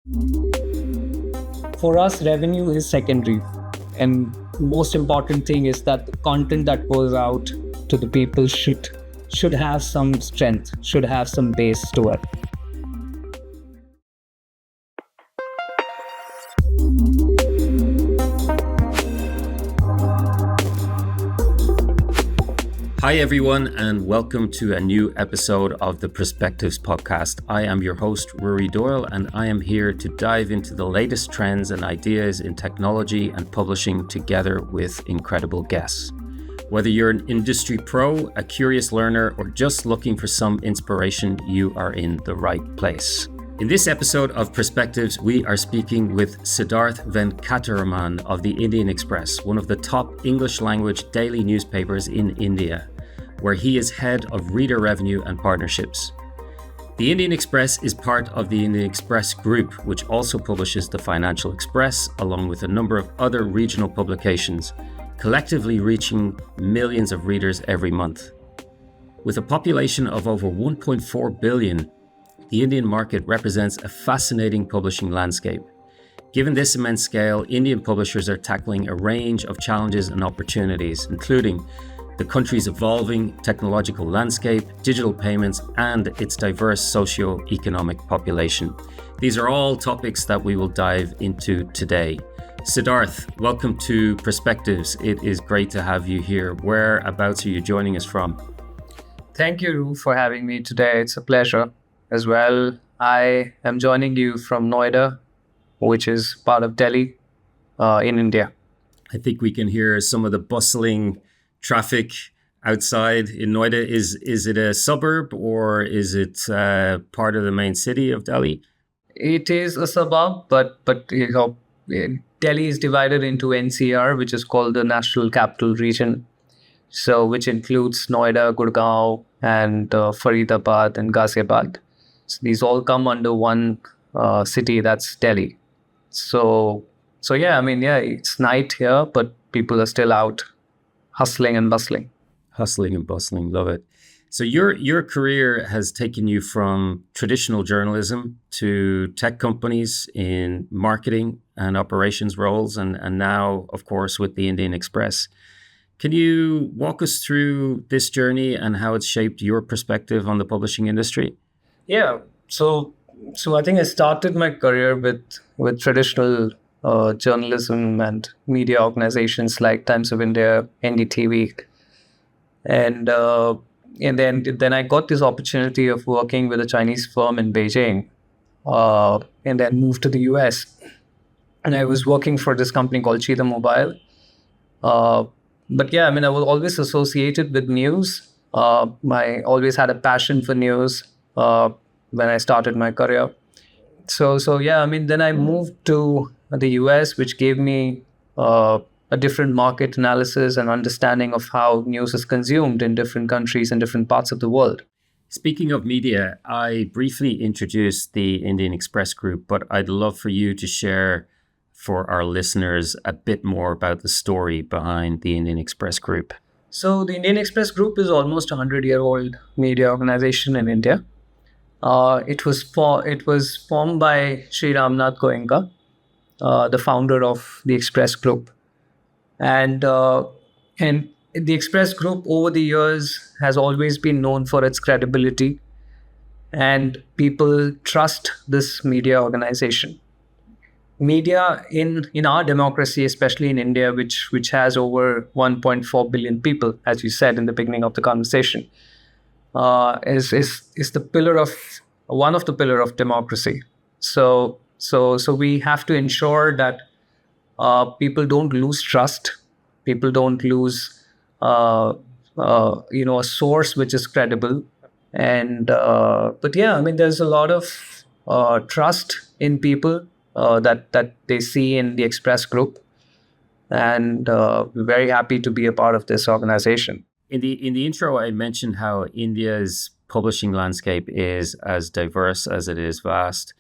For us, revenue is secondary. And most important thing is that the content that goes out to the people should have some strength, should have some base to it. Hi everyone, and welcome to a new episode of the PressPectives Podcast. I am your host, Ruairí Doyle, and I am here to dive into the latest trends and ideas in technology and publishing together with incredible guests. Whether you're an industry pro, a curious learner, or just looking for some inspiration, you are in the right place. In this episode of PressPectives, we are speaking with Siddharth Venkataraman of the Indian Express, one of the top English language daily newspapers in India, where he is head of reader revenue and partnerships. The Indian Express is part of the Indian Express Group, which also publishes the Financial Express, along with a number of other regional publications, collectively reaching millions of readers every month. With a population of over 1.4 billion, the Indian market represents a fascinating publishing landscape. Given this immense scale, Indian publishers are tackling a range of challenges and opportunities, including the country's evolving technological landscape, digital payments, and its diverse socio-economic population. These are all topics that we will dive into today. Siddharth, welcome to PressPectives. It is great to have you here. Whereabouts are you joining us from? Thank you, Ru, for having me today. It's a pleasure as well. I am joining you from Noida, which is part of Delhi in India. I think we can hear some of the bustling traffic outside in Noida. Is it a suburb or is it part of the main city of Delhi? It is a suburb, but Delhi is divided into NCR, which is called the National Capital Region. So, which includes Noida, Gurgaon, and Faridabad and Ghaziabad. So these all come under one city, that's Delhi. So it's night here, but people are still out hustling and bustling. Hustling and bustling, love it. So your career has taken you from traditional journalism to tech companies in marketing and operations roles, and now, of course, with the Indian Express. Can you walk us through this journey and how it's shaped your perspective on the publishing industry? Yeah, so I think I started my career with traditional journalism and media organizations like Times of India, NDTV, and then I got this opportunity of working with a Chinese firm in Beijing, and then moved to the US, and I was working for this company called Cheetah Mobile. But yeah, I was always associated with news. I always had a passion for news when I started my career. Then I moved to the US, which gave me a different market analysis and understanding of how news is consumed in different countries and different parts of the world. Speaking of media, I briefly introduced the Indian Express Group, but I'd love for you to share for our listeners a bit more about the story behind the Indian Express Group. So the Indian Express Group is almost a 100-year-old media organization in India. It was formed by Sri Ramnath Goenka, the founder of the Express Group, and the Express Group over the years has always been known for its credibility, and people trust this media organization. Media in our democracy, especially in India, which has over 1.4 billion people, as you said in the beginning of the conversation, is the one of the pillar of democracy. So we have to ensure that people don't lose trust, people don't lose a source which is credible, and there's a lot of trust in people that they see in the Express Group, and we're very happy to be a part of this organization. In the intro, I mentioned how India's publishing landscape is as diverse as it is vast.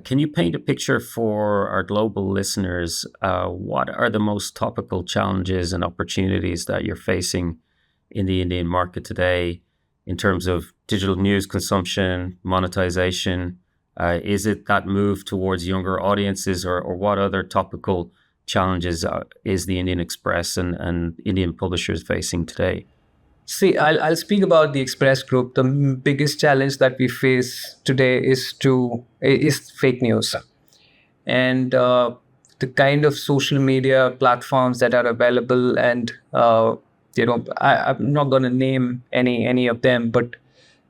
Can you paint a picture for our global listeners? What are the most topical challenges and opportunities that you're facing in the Indian market today in terms of digital news consumption, monetization, Is it that move towards younger audiences, or what other topical challenges is the Indian Express and Indian publishers facing today? See, I'll speak about the Express Group. The biggest challenge that we face today is fake news, and the kind of social media platforms that are available. And I'm not going to name any of them, but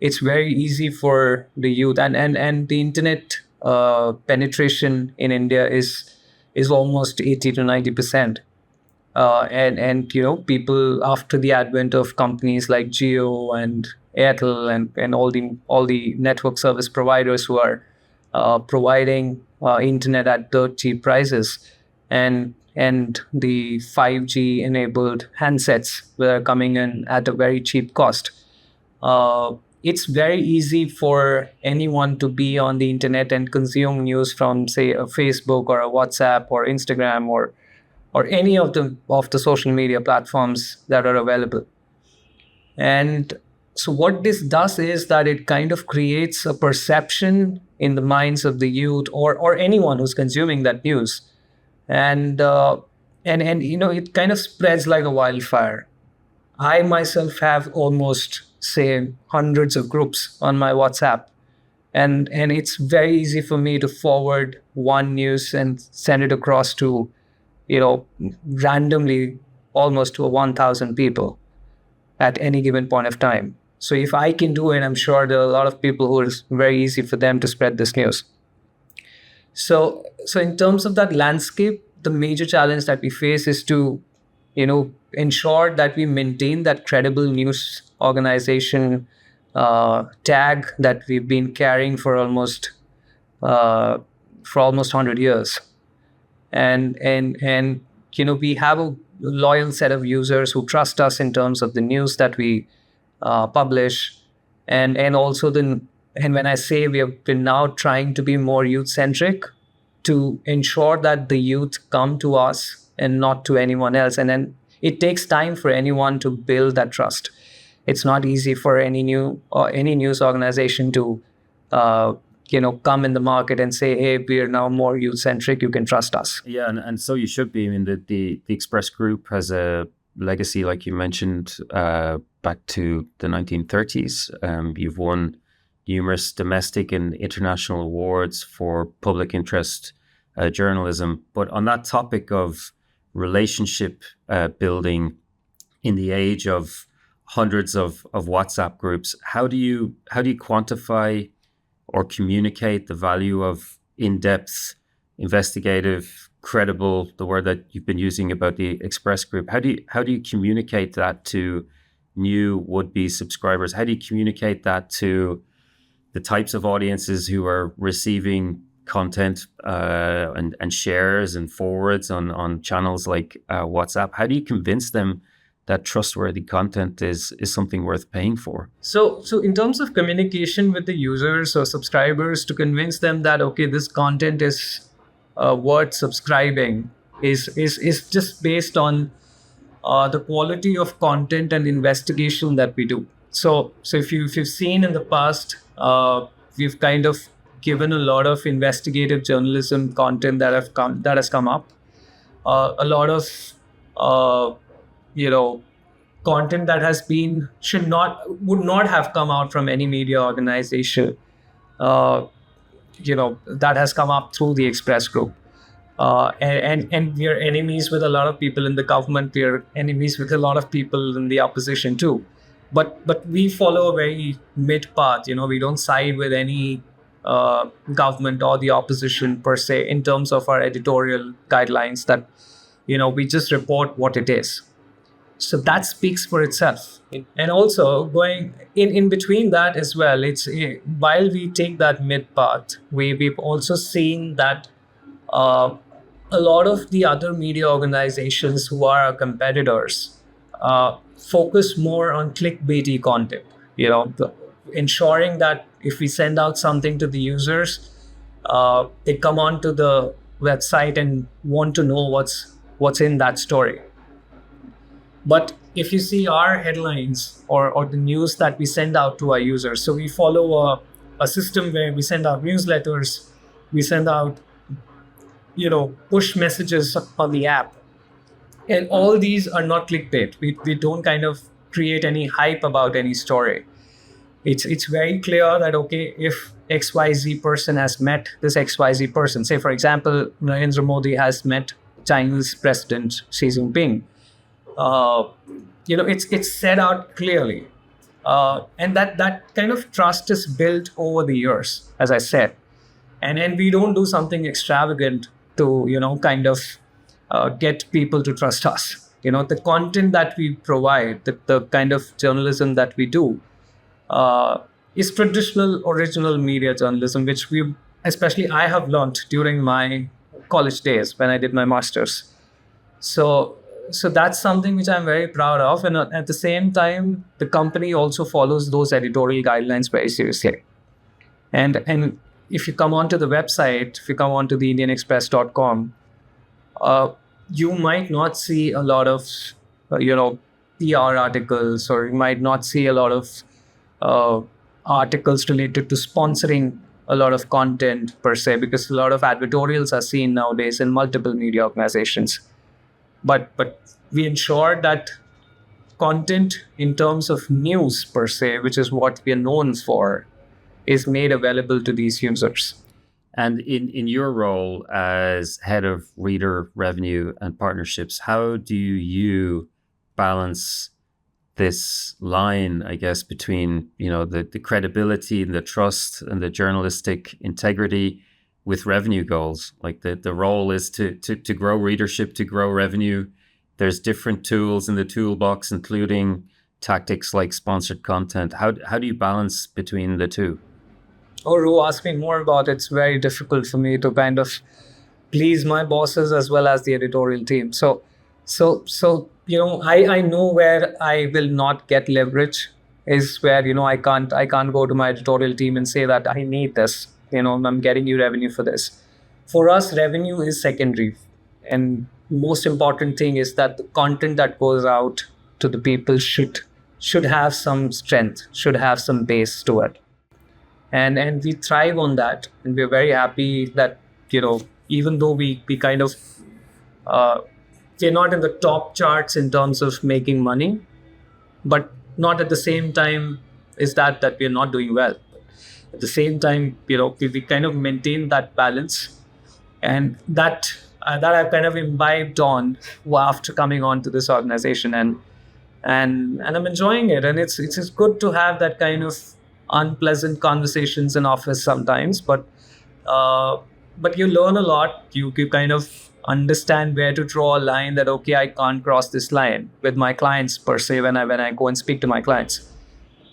it's very easy for the youth, and the internet penetration in India is almost 80 to 90%. And people, after the advent of companies like Jio and Airtel and all the network service providers who are providing internet at dirt cheap prices, and the 5G enabled handsets that are coming in at a very cheap cost, it's very easy for anyone to be on the internet and consume news from, say, a Facebook or a WhatsApp or Instagram or any of the social media platforms that are available. And so what this does is that it kind of creates a perception in the minds of the youth or anyone who's consuming that news. And it kind of spreads like a wildfire. I myself have almost, say, hundreds of groups on my WhatsApp. And it's very easy for me to forward one news and send it across to, randomly almost to 1,000 people at any given point of time. So if I can do it, I'm sure there are a lot of people who it's very easy for them to spread this news. So in terms of that landscape, the major challenge that we face is to, ensure that we maintain that credible news organization tag that we've been carrying for almost 100 years. And we have a loyal set of users who trust us in terms of the news that we publish, and also and when I say we have been now trying to be more youth centric to ensure that the youth come to us and not to anyone else. And then it takes time for anyone to build that trust. It's not easy for any news organization to come in the market and say, hey, we are now more youth-centric, you can trust us. Yeah, and so you should be. I mean, the Express Group has a legacy, like you mentioned, back to the 1930s. You've won numerous domestic and international awards for public interest journalism. But on that topic of relationship building in the age of hundreds of WhatsApp groups, how do you quantify or communicate the value of in-depth, investigative, credible, the word that you've been using about the Express Group? How do you communicate that to new would-be subscribers? How do you communicate that to the types of audiences who are receiving content and shares and forwards on channels like WhatsApp? How do you convince them that trustworthy content is something worth paying for? So in terms of communication with the users or subscribers, to convince them that, okay, this content is worth subscribing is just based on the quality of content and investigation that we do. So if you've seen in the past, we've kind of given a lot of investigative journalism content that has come up. A lot of content that would not have come out from any media organization, that has come up through the Express Group. And we are enemies with a lot of people in the government. We are enemies with a lot of people in the opposition too. But we follow a very mid path. We don't side with any government or the opposition per se in terms of our editorial guidelines. That we just report what it is. So that speaks for itself. And also going in between that as well, it's while we take that mid path, we've also seen that a lot of the other media organizations who are our competitors focus more on clickbaity content. Ensuring that if we send out something to the users, they come onto the website and want to know what's in that story. But if you see our headlines or the news that we send out to our users, so we follow a system where we send out newsletters, we send out, push messages on the app. And all these are not clickbait. We don't kind of create any hype about any story. It's very clear that, okay, if XYZ person has met this XYZ person, say, for example, Narendra Modi has met Chinese President Xi Jinping, it's set out clearly. And that kind of trust is built over the years, as I said. And we don't do something extravagant to, kind of get people to trust us. The content that we provide, the kind of journalism that we do, is traditional original media journalism, which especially I have learned during my college days when I did my master's. So that's something which I'm very proud of. And at the same time, the company also follows those editorial guidelines very seriously. And if you come onto the website, if you come onto the indianexpress.com, you might not see a lot of, PR articles, or you might not see a lot of articles related to sponsoring a lot of content per se, because a lot of advertorials are seen nowadays in multiple media organizations. But we ensure that content in terms of news per se, which is what we are known for, is made available to these users. And in your role as head of reader revenue and partnerships, how do you balance this line, I guess, between, the credibility and the trust and the journalistic integrity with revenue goals? Like the role is to grow readership, to grow revenue. There's different tools in the toolbox, including tactics like sponsored content. How do you balance between the two? Oh, Ru, ask me more about it. It's very difficult for me to kind of please my bosses as well as the editorial team. So I know where I will not get leverage is where, I can't go to my editorial team and say that I need this, I'm getting you revenue for this. For us, revenue is secondary. And most important thing is that the content that goes out to the people should have some strength, should have some base to it. And we thrive on that. And we're very happy that, even though we kind of, we're not in the top charts in terms of making money, but not at the same time is that we're not doing well. At the same time, we kind of maintain that balance, and that I've kind of imbibed on after coming on to this organization, and I'm enjoying it. And it's good to have that kind of unpleasant conversations in office sometimes, but you learn a lot. You kind of understand where to draw a line that, okay, I can't cross this line with my clients per se when I go and speak to my clients.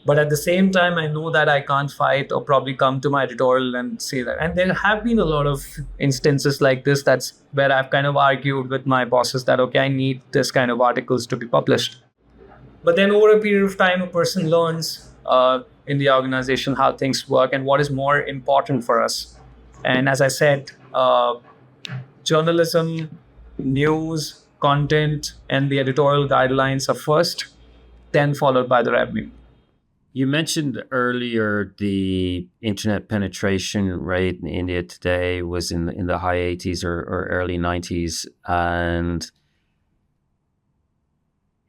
But at the same time, I know that I can't fight or probably come to my editorial and say that. And there have been a lot of instances like this. That's where I've kind of argued with my bosses that, okay, I need this kind of articles to be published. But then over a period of time, a person learns in the organization how things work and what is more important for us. And as I said, journalism, news, content, and the editorial guidelines are first, then followed by the revenue. You mentioned earlier the internet penetration rate in India today was in the high 80s or early 90s. And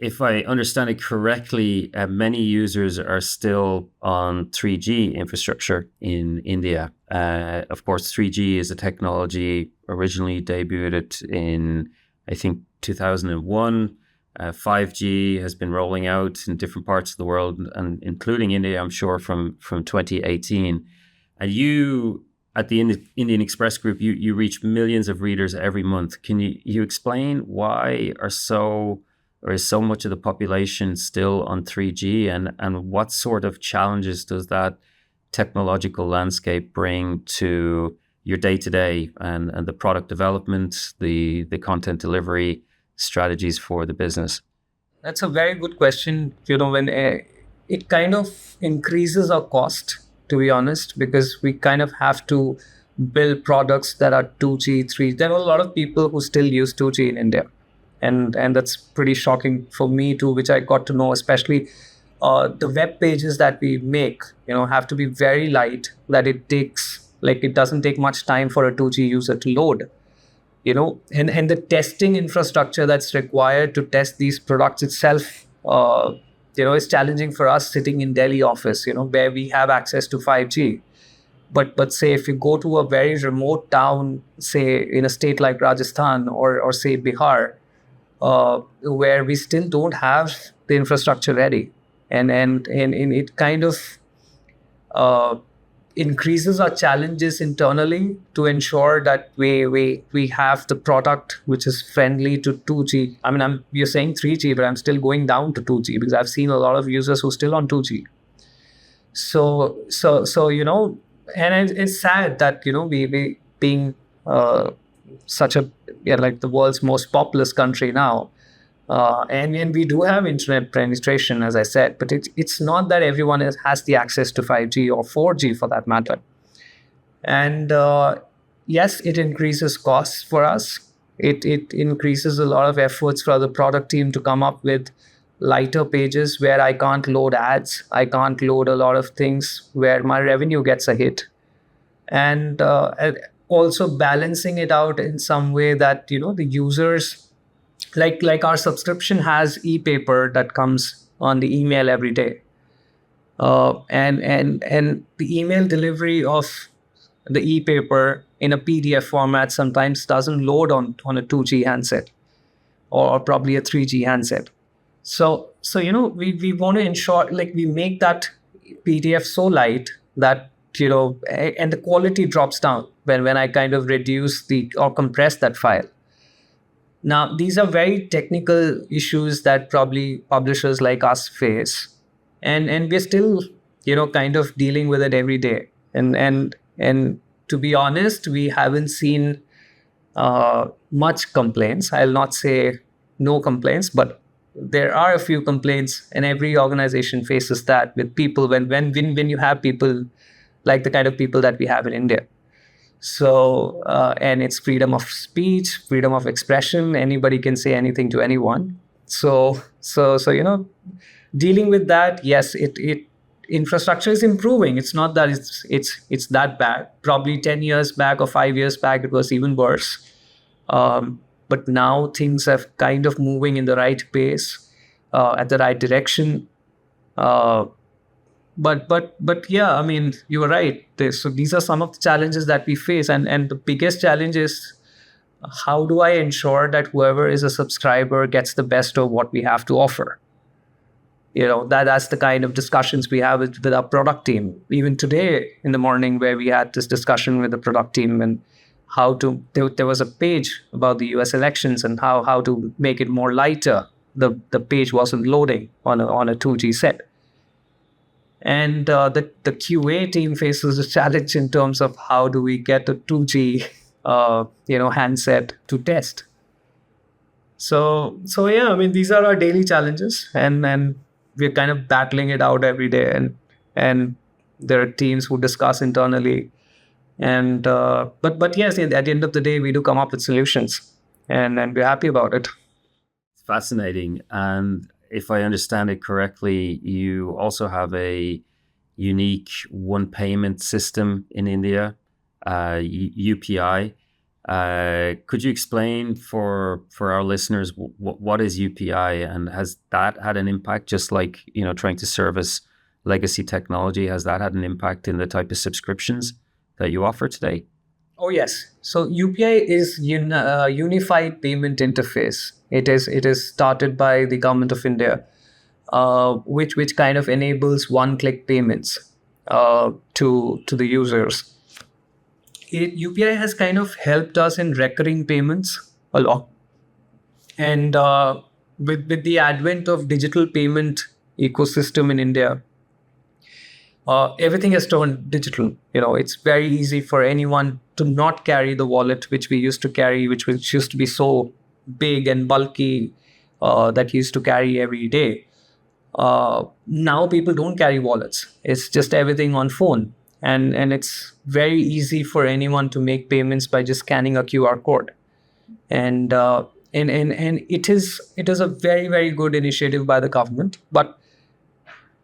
if I understand it correctly, many users are still on 3G infrastructure in India. Of course, 3G is a technology originally debuted in, I think, 2001. 5G has been rolling out in different parts of the world, and including India, I'm sure, from 2018. And you, at the Indian Express Group, you reach millions of readers every month. Can you explain why is so much of the population still on 3G, and what sort of challenges does that technological landscape bring to your day-to-day and the product development, the content delivery strategies for the business? That's a very good question. When it kind of increases our cost, to be honest, because we kind of have to build products that are 2G, 3G. There are a lot of people who still use 2G in India. And that's pretty shocking for me too, which I got to know, especially the web pages that we make, have to be very light, that it doesn't take much time for a 2G user to load. And the testing infrastructure that's required to test these products itself, is challenging for us sitting in Delhi office, where we have access to 5G. But say if you go to a very remote town, say in a state like Rajasthan or say Bihar, where we still don't have the infrastructure ready, and it kind of increases our challenges internally to ensure that we have the product which is friendly to 2G. I mean, you're saying 3G, but I'm still going down to 2G because I've seen a lot of users who are still on 2G. So and it's sad that we being such a like the world's most populous country now, and we do have internet penetration, as I said, but it's not that everyone has the access to 5G or 4G for that matter. And yes, it increases costs for us. It increases a lot of efforts for the product team to come up with lighter pages where I can't load ads, I can't load a lot of things, where my revenue gets a hit. And also balancing it out in some way that, the users, like our subscription has e-paper that comes on the email every day. And the email delivery of the e-paper in a PDF format sometimes doesn't load on a 2G handset or probably a 3G handset. So we want to ensure we make that PDF so light that and the quality drops down when I kind of reduce or compress that file. Now, these are very technical issues that probably publishers like us face, and we're still kind of dealing with it every day. And to be honest, we haven't seen much complaints. I'll not say no complaints, but there are a few complaints, and every organization faces that with people when you have people like the kind of people that we have in India. So and it's freedom of speech, freedom of expression. Anybody can say anything to anyone. So dealing with that, yes, it infrastructure is improving. It's not that it's that bad. Probably 10 years back or 5 years back, it was even worse. But now things are kind of moving in the right pace, at the right direction. But yeah, I mean, you were right. So these are some of the challenges that we face, and the biggest challenge is, how do I ensure that whoever is a subscriber gets the best of what we have to offer? That's the kind of discussions we have with our product team. Even today in the morning, where we had this discussion with the product team, and there was a page about the US elections and how to make it more lighter. The page wasn't loading on a 2G set. And the QA team faces a challenge in terms of how do we get a 2G handset to test. So yeah, I mean, these are our daily challenges, and we're kind of battling it out every day, and there are teams who discuss internally. And but yes, at the end of the day, we do come up with solutions, and we're happy about it. It's fascinating. And if I understand it correctly, you also have a unique one payment system in India, UPI. Could you explain for our listeners what is UPI, and has that had an impact, just like trying to service legacy technology? Has that had an impact in the type of subscriptions that you offer today? Oh yes. So UPI is Unified Payment Interface. It is started by the government of India, which kind of enables one-click payments to the users. UPI has kind of helped us in recurring payments a lot, and with the advent of digital payment ecosystem in India, everything has turned digital. It's very easy for anyone to not carry the wallet which we used to carry, which used to be so big and bulky, that you used to carry every day. Now people don't carry wallets. It's just everything on phone, and it's very easy for anyone to make payments by just scanning a QR code. And it is a very, very good initiative by the government. But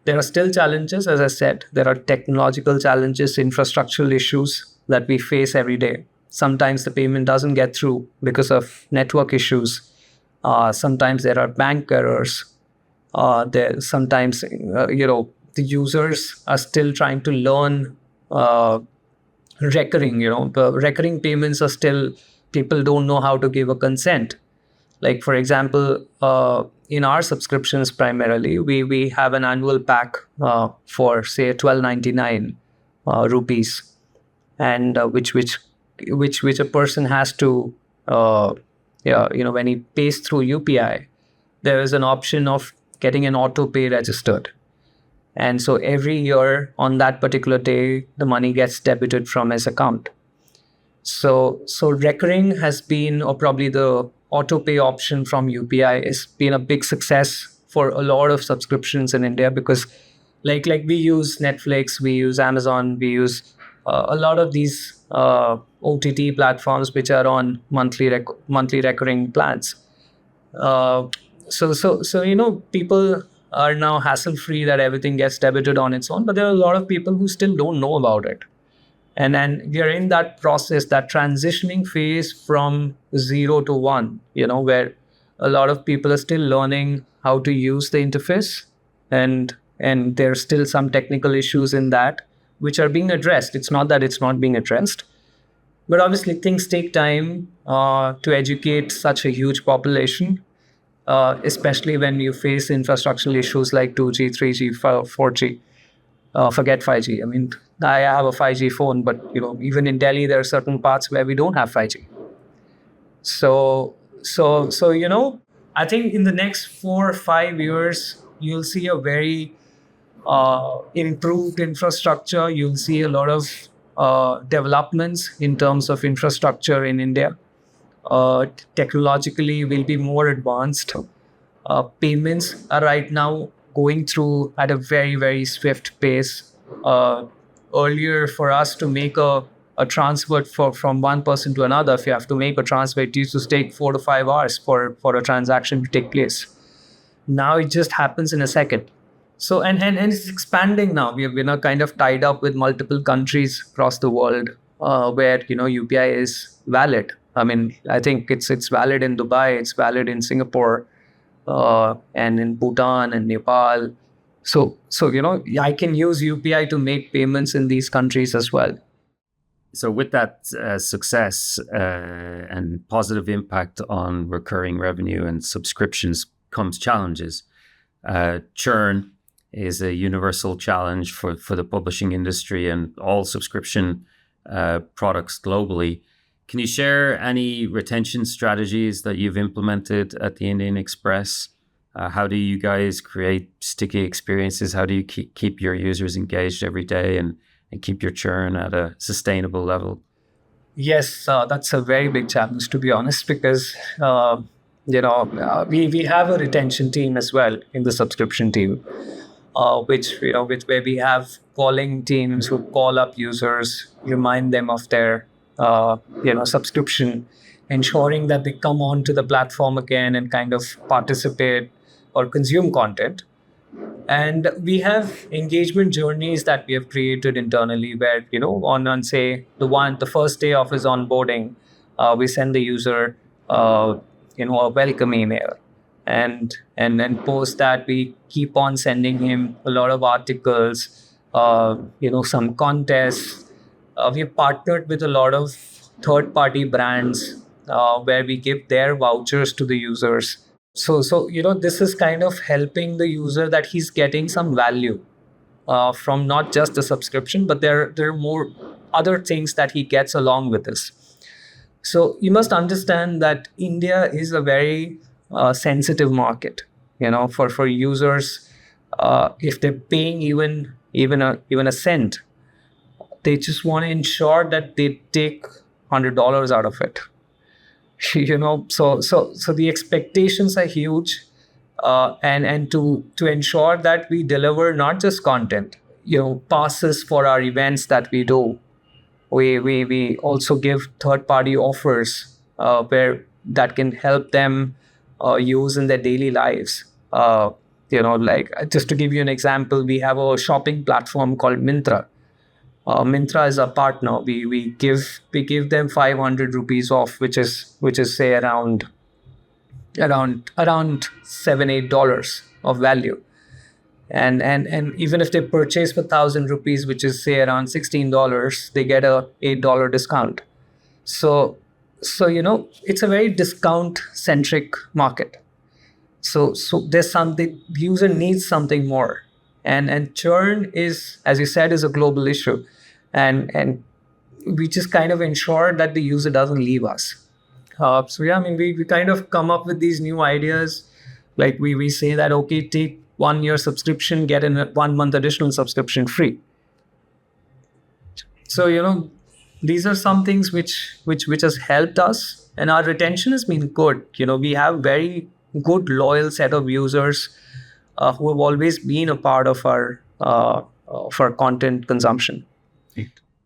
There are still challenges, as I said. There are technological challenges, infrastructural issues that we face every day. Sometimes the payment doesn't get through because of network issues. Sometimes there are bank errors. There sometimes the users are still trying to learn recurring. The recurring payments are still, people don't know how to give a consent. Like, for example, in our subscriptions primarily, we have an annual pack for, say, 12.99 rupees, and which a person has to, when he pays through UPI, there is an option of getting an auto pay registered. And so every year on that particular day, the money gets debited from his account. So recurring has been, or probably the auto pay option from UPI has been a big success for a lot of subscriptions in India, because like we use Netflix, we use Amazon, we use a lot of these OTT platforms which are on monthly recurring plans. So people are now hassle-free that everything gets debited on its own, but there are a lot of people who still don't know about it. And then we are in that process, that transitioning phase from 0 to 1, where a lot of people are still learning how to use the interface, and there are still some technical issues in that which are being addressed. It's not that it's not being addressed, but obviously things take time to educate such a huge population. Especially when you face infrastructural issues like 2G, 3G, 4G, forget 5G. I mean, I have a 5G phone, but even in Delhi, there are certain parts where we don't have 5G. So I think in the next 4 or 5 years, you'll see a very improved infrastructure. You'll see a lot of developments in terms of infrastructure in India. Technologically will be more advanced. Payments are right now going through at a very, very swift pace. Earlier, for us to make a transfer from one person to another, if you have to make a transfer, it used to take 4 to 5 hours for a transaction to take place. Now it just happens in a second. So and it's expanding now. We're now kind of tied up with multiple countries across the world where UPI is valid. I mean, I think it's valid in Dubai, it's valid in Singapore, and in Bhutan and Nepal. So I can use UPI to make payments in these countries as well. So with that success and positive impact on recurring revenue and subscriptions comes challenges. Churn is a universal challenge for the publishing industry and all subscription products globally. Can you share any retention strategies that you've implemented at the Indian Express? How do you guys create sticky experiences? How do you keep your users engaged every day and keep your churn at a sustainable level? Yes, that's a very big challenge, to be honest, because we have a retention team as well in the subscription team, where we have calling teams who call up users, remind them of their subscription, ensuring that they come onto the platform again and kind of participate or consume content. And we have engagement journeys that we have created internally where, on say the first day of his onboarding, we send the user, a welcome email. And then post that, we keep on sending him a lot of articles, some contests. We've partnered with a lot of third-party brands where we give their vouchers to the users. So this is kind of helping the user that he's getting some value from not just the subscription, but there are more other things that he gets along with this. So you must understand that India is a very sensitive market. For users, if they're paying even a cent, they just want to ensure that they take $100 out of it. So the expectations are huge, and to ensure that we deliver not just content, passes for our events that we do. We also give third-party offers where that can help them use in their daily lives. Like just to give you an example, we have a shopping platform called Myntra. Myntra is a partner. We give them 500 rupees off, which is say around $7-8 of value. And even if they purchase for 1,000 rupees, which is say around $16, they get a $8 discount. So it's a very discount centric market. So there's something, the user needs something more, and churn is, as you said, is a global issue, and we just kind of ensure that the user doesn't leave us. We kind of come up with these new ideas. Like we say that, okay, take 1 year subscription, get a 1 month additional subscription free. So these are some things which has helped us, and our retention has been good. We have very good loyal set of users who have always been a part of our content consumption.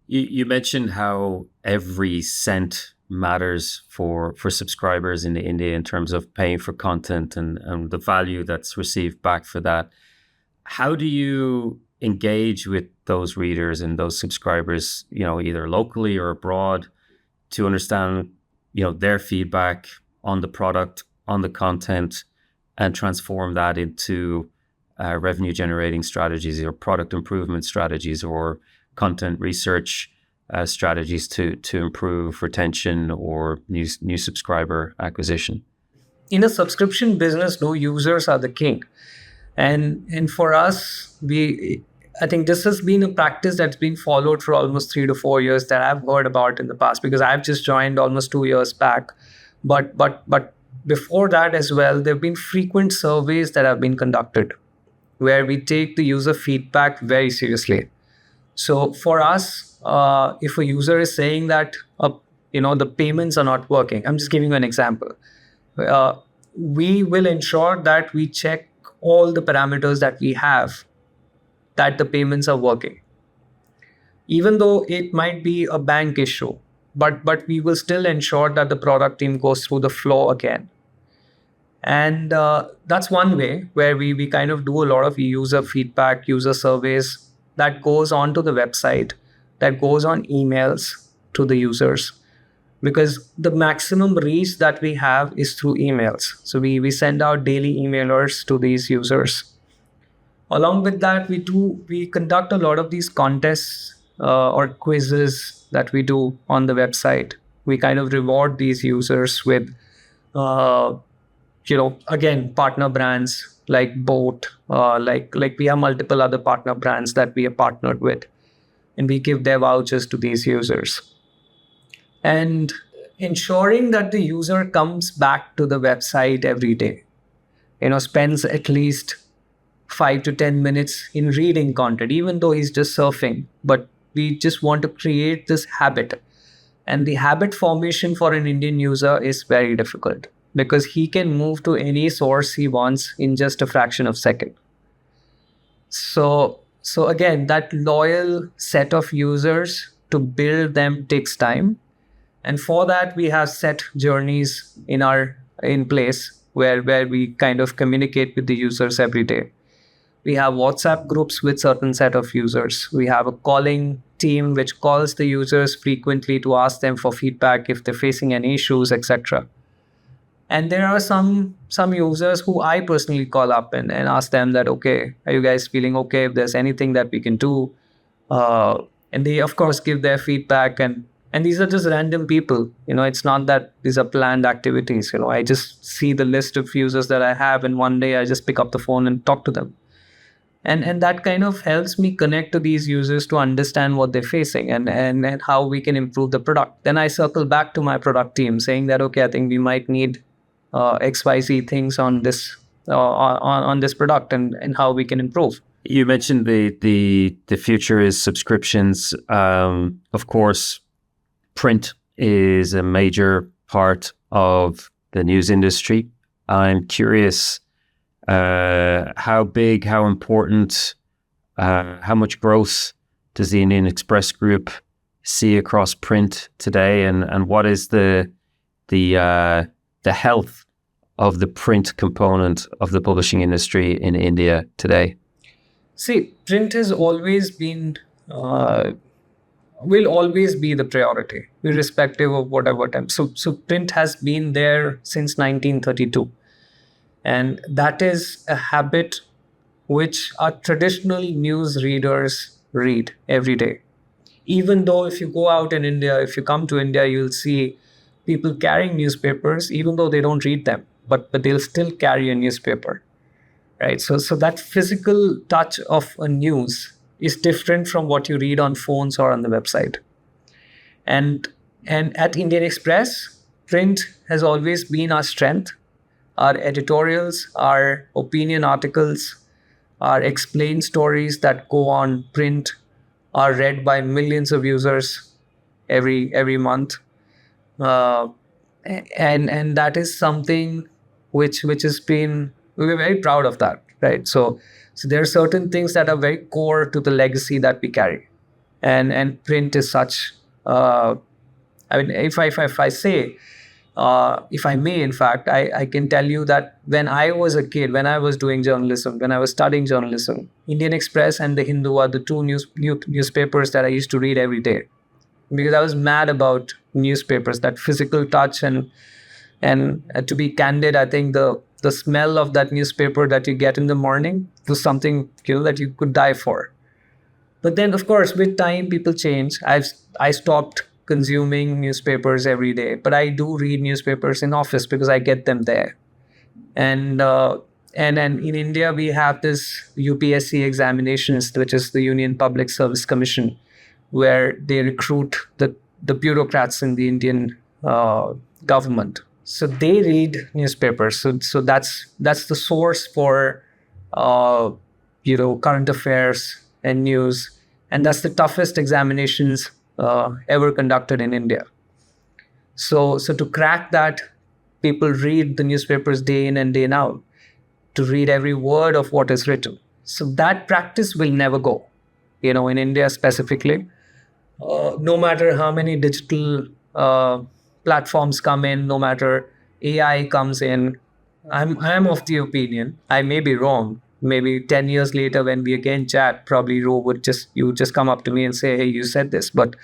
You mentioned how every cent matters for subscribers in India in terms of paying for content and the value that's received back for that. How do you engage with those readers and those subscribers, either locally or abroad, to understand, their feedback on the product, on the content, and transform that into revenue generating strategies or product improvement strategies or content research strategies to improve retention or new subscriber acquisition? In a subscription business, users are the king. And for us, I think this has been a practice that's been followed for almost 3 to 4 years that I've heard about in the past, because I've just joined almost 2 years back. But before that as well, there have been frequent surveys that have been conducted where we take the user feedback very seriously. So for us, if a user is saying that the payments are not working, I'm just giving you an example. We will ensure that we check all the parameters that we have, that the payments are working. Even though it might be a bank issue, but we will still ensure that the product team goes through the flow again. And that's one way where we kind of do a lot of user feedback, user surveys that goes onto the website, that goes on emails to the users, because the maximum reach that we have is through emails. So we send out daily emailers to these users. Along with that, we conduct a lot of these contests or quizzes that we do on the website. We kind of reward these users with, again, partner brands like Boat, like we have multiple other partner brands that we are partnered with, and we give their vouchers to these users. And ensuring that the user comes back to the website every day, spends at least 5 to 10 minutes in reading content, even though he's just surfing. But we just want to create this habit. And the habit formation for an Indian user is very difficult, because he can move to any source he wants in just a fraction of a second. So again, that loyal set of users, to build them takes time. And for that, we have set journeys in place where we kind of communicate with the users every day. We have WhatsApp groups with certain set of users. We have a calling team which calls the users frequently to ask them for feedback if they're facing any issues, etc. And there are some users who I personally call up and ask them that, okay, are you guys feeling okay? If there's anything that we can do. And they, of course, give their feedback. And these are just random people. It's not that these are planned activities. I just see the list of users that I have, and one day I just pick up the phone and talk to them. And that kind of helps me connect to these users to understand what they're facing and how we can improve the product. Then I circle back to my product team saying that, okay, I think we might need XYZ things on this on this product and how we can improve. You mentioned the future is subscriptions. Of course, print is a major part of the news industry. I'm curious, how big, how important, how much growth does the Indian Express Group see across print today, and what is the health of the print component of the publishing industry in India today? See, print has always been, will always be the priority, irrespective of whatever time. So print has been there since 1932. And that is a habit which our traditional news readers read every day. Even though if you go out in India, if you come to India, you'll see people carrying newspapers, even though they don't read them, but they'll still carry a newspaper, right? So that physical touch of a news is different from what you read on phones or on the website. And at Indian Express, print has always been our strength. Our editorials, our opinion articles, our explained stories that go on print are read by millions of users every month, and that is something which has been, we're very proud of that, right? So there are certain things that are very core to the legacy that we carry, and print is such. I mean, if I say. If I may, in fact, I can tell you that when I was a kid, when I was doing journalism, when I was studying journalism, Indian Express and the Hindu are the two newspapers that I used to read every day, because I was mad about newspapers, that physical touch, and to be candid, I think the smell of that newspaper that you get in the morning was something that you could die for. But then, of course, with time, people change. I stopped consuming newspapers every day, but I do read newspapers in office because I get them there. And in India, we have this UPSC examinations, which is the Union Public Service Commission, where they recruit the bureaucrats in the Indian government. So they read newspapers. So that's the source for current affairs and news, and that's the toughest examinations ever conducted in India. So to crack that, people read the newspapers day in and day out, to read every word of what is written. So that practice will never go, in India specifically. No matter how many digital platforms come in, no matter AI comes in, I'm of the opinion, I may be wrong, maybe 10 years later when we again chat, probably you would just come up to me and say, hey, you said this. But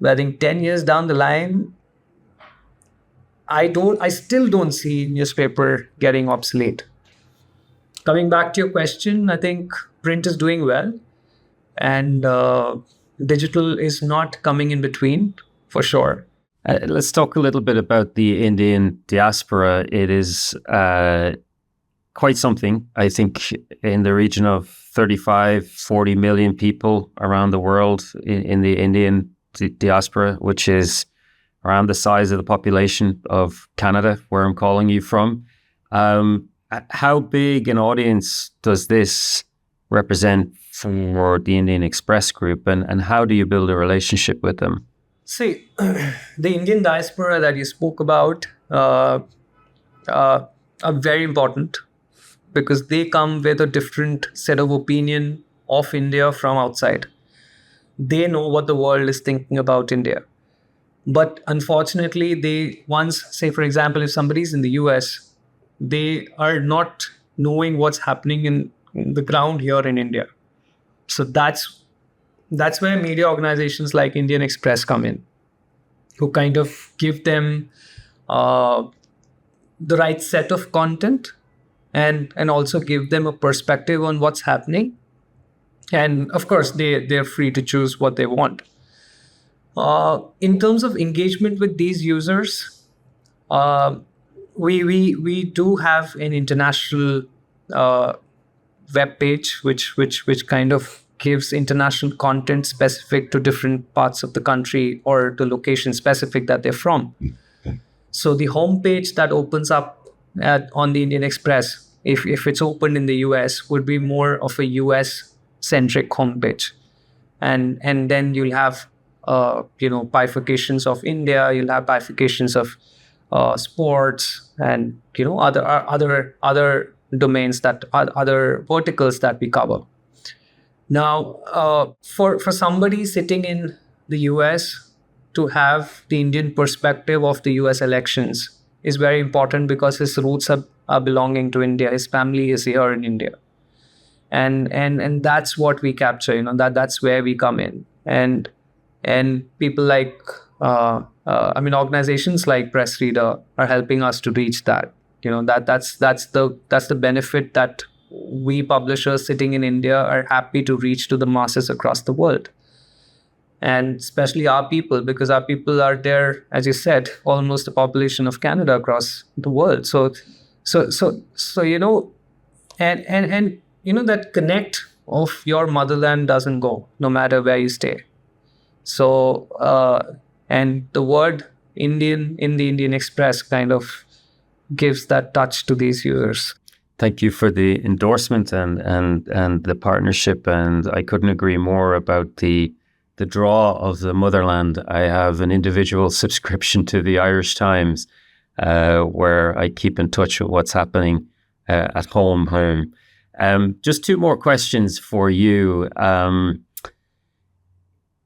I think 10 years down the line, I still don't see newspaper getting obsolete. Coming back to your question, I think print is doing well, and digital is not coming in between, for sure. Let's talk a little bit about the Indian diaspora. It is quite something. I think in the region of 35-40 million people around the world in the Indian diaspora, which is around the size of the population of Canada, where I'm calling you from. How big an audience does this represent for the Indian Express Group, and how do you build a relationship with them? See, the Indian diaspora that you spoke about are very important, because they come with a different set of opinion of India from outside. They know what the world is thinking about India. But unfortunately, say, for example, if somebody's in the US, they are not knowing what's happening in the ground here in India. So that's where media organizations like Indian Express come in, who kind of give them the right set of content, and also give them a perspective on what's happening. And of course, they're free to choose what they want. In terms of engagement with these users, we do have an international web page which kind of gives international content specific to different parts of the country or the location specific that they're from. So the homepage that opens up on the Indian Express, if it's opened in the US, would be more of a US centric homepage, and then you'll have bifurcations of India, you'll have bifurcations of sports, and other domains, that other verticals that we cover. Now, for somebody sitting in the US to have the Indian perspective of the US elections is very important because his roots are belonging to India. His family is here in India. And that's what we capture, that's where we come in. And people like organizations like Press Reader are helping us to reach that. That's the benefit that we publishers sitting in India are happy to reach to the masses across the world. And especially our people, because our people are there, as you said, almost the population of Canada across the world. So that connect of your motherland doesn't go, no matter where you stay. So and the word Indian in the Indian Express kind of gives that touch to these users. Thank you for the endorsement and the partnership, and I couldn't agree more about the draw of the motherland. I have an individual subscription to the Irish Times, where I keep in touch with what's happening at home. Just two more questions for you.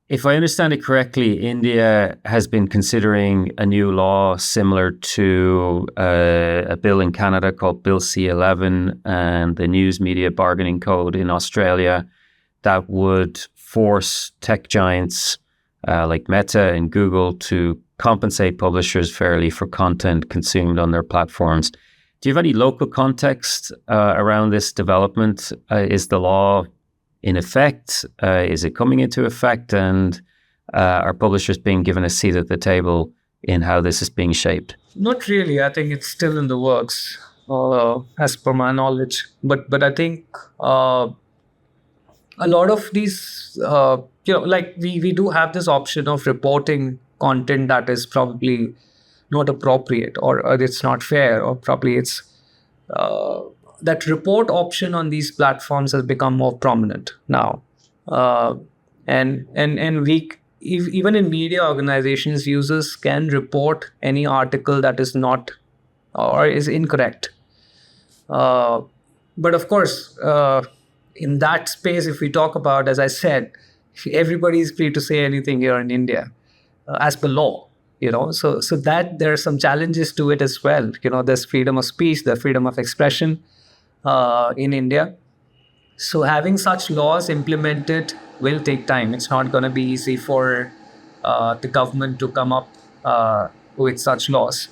If I understand it correctly, India has been considering a new law similar to a bill in Canada called Bill C-11 and the News Media Bargaining Code in Australia that would force tech giants like Meta and Google to compensate publishers fairly for content consumed on their platforms. Do you have any local context around this development? Is the law in effect? Is it coming into effect? And are publishers being given a seat at the table in how this is being shaped? Not really. I think it's still in the works, as per my knowledge. But I think a lot of these, like we do have this option of reporting content that is probably not appropriate, or it's not fair, or probably it's that report option on these platforms has become more prominent now. And even in media organizations, users can report any article that is not or is incorrect. But of course, in that space, if we talk about, as I said, everybody is free to say anything here in India, as per law. So that there are some challenges to it as well. There's freedom of speech, there's freedom of expression in India. So having such laws implemented will take time. It's not going to be easy for the government to come up with such laws.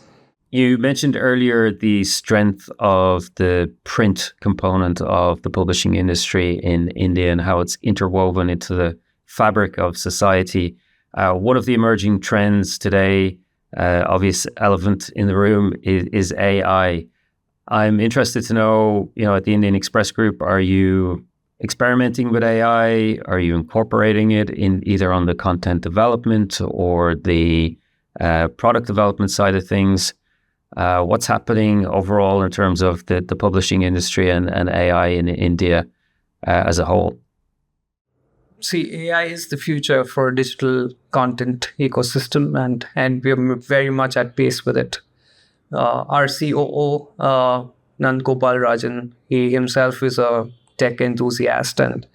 You mentioned earlier the strength of the print component of the publishing industry in India and how it's interwoven into the fabric of society. One of the emerging trends today, obvious elephant in the room, is AI. I'm interested to know, at the Indian Express Group, are you experimenting with AI? Are you incorporating it in either on the content development or the product development side of things? What's happening overall in terms of the publishing industry and AI in India as a whole? See, AI is the future for digital content ecosystem, and we're very much at pace with it. Our COO, Nand Gopal Rajan, he himself is a tech enthusiast, and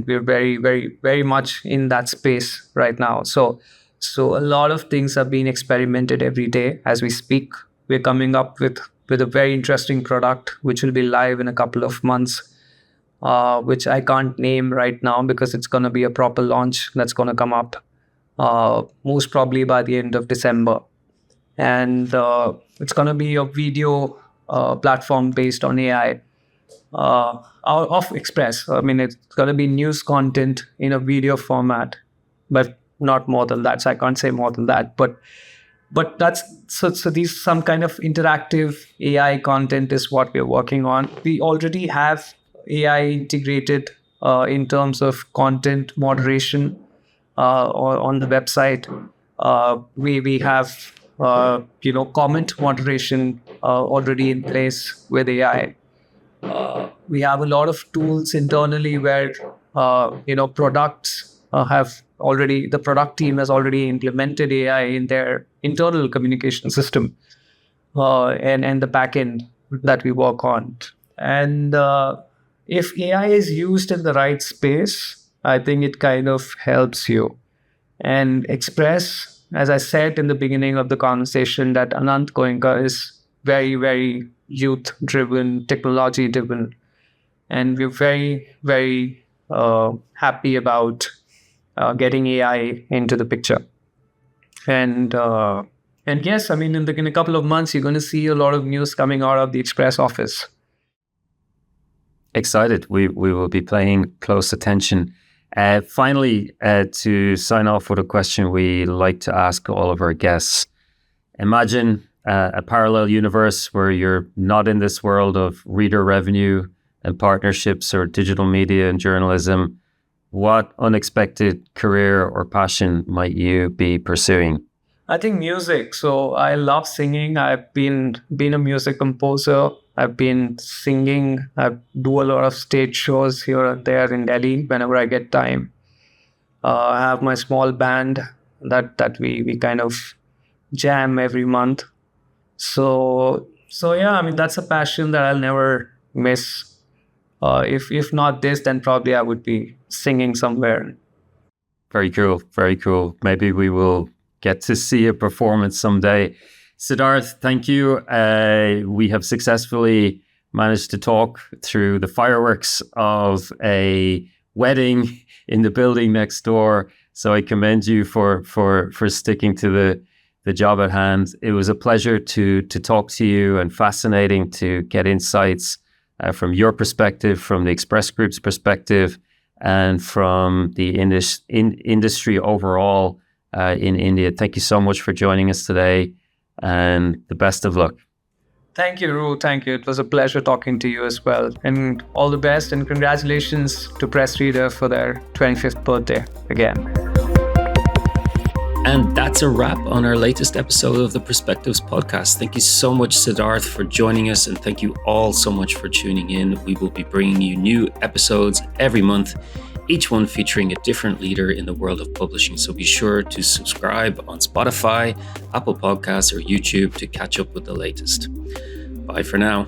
we're very, very, very much in that space right now. So a lot of things are being experimented every day as we speak. We're coming up with a very interesting product which will be live in a couple of months, which I can't name right now because it's going to be a proper launch that's going to come up most probably by the end of December. And it's going to be a video platform based on AI of Express. I mean, it's going to be news content in a video format, but not more than that. So I can't say more than that. But that's so these some kind of interactive AI content is what we're working on. We already have AI integrated in terms of content moderation or on the website. We have comment moderation already in place with AI. We have a lot of tools internally where products have already, the product team has already implemented AI in their internal communication system and the backend that we work on. And if AI is used in the right space, I think it kind of helps you. And Express as I said in the beginning of the conversation, that Anant Goenka is very, very youth-driven, technology-driven, and we're very, very happy about getting AI into the picture. And yes, I mean, in a couple of months, you're going to see a lot of news coming out of the Express office. Excited. We will be paying close attention. Finally, to sign off with a question we like to ask all of our guests. Imagine a parallel universe where you're not in this world of reader revenue and partnerships or digital media and journalism. What unexpected career or passion might you be pursuing? I think music. So I love singing. I've been a music composer. I've been singing. I do a lot of stage shows here and there in Delhi whenever I get time. I have my small band that we kind of jam every month. So yeah, I mean, that's a passion that I'll never miss. If not this, then probably I would be singing somewhere. Very cool. Very cool. Maybe we will get to see a performance someday. Siddharth, thank you. We have successfully managed to talk through the fireworks of a wedding in the building next door. So I commend you for sticking to the job at hand. It was a pleasure to talk to you, and fascinating to get insights from your perspective, from the Express Group's perspective, and from the industry overall in India. Thank you so much for joining us today, and the best of luck. Thank you, Ru. Thank you. It was a pleasure talking to you as well. And all the best, and congratulations to Press Reader for their 25th birthday again. And that's a wrap on our latest episode of the PressPectives Podcast. Thank you so much, Siddharth, for joining us, and thank you all so much for tuning in. We will be bringing you new episodes every month, each one featuring a different leader in the world of publishing. So be sure to subscribe on Spotify, Apple Podcasts, or YouTube to catch up with the latest. Bye for now.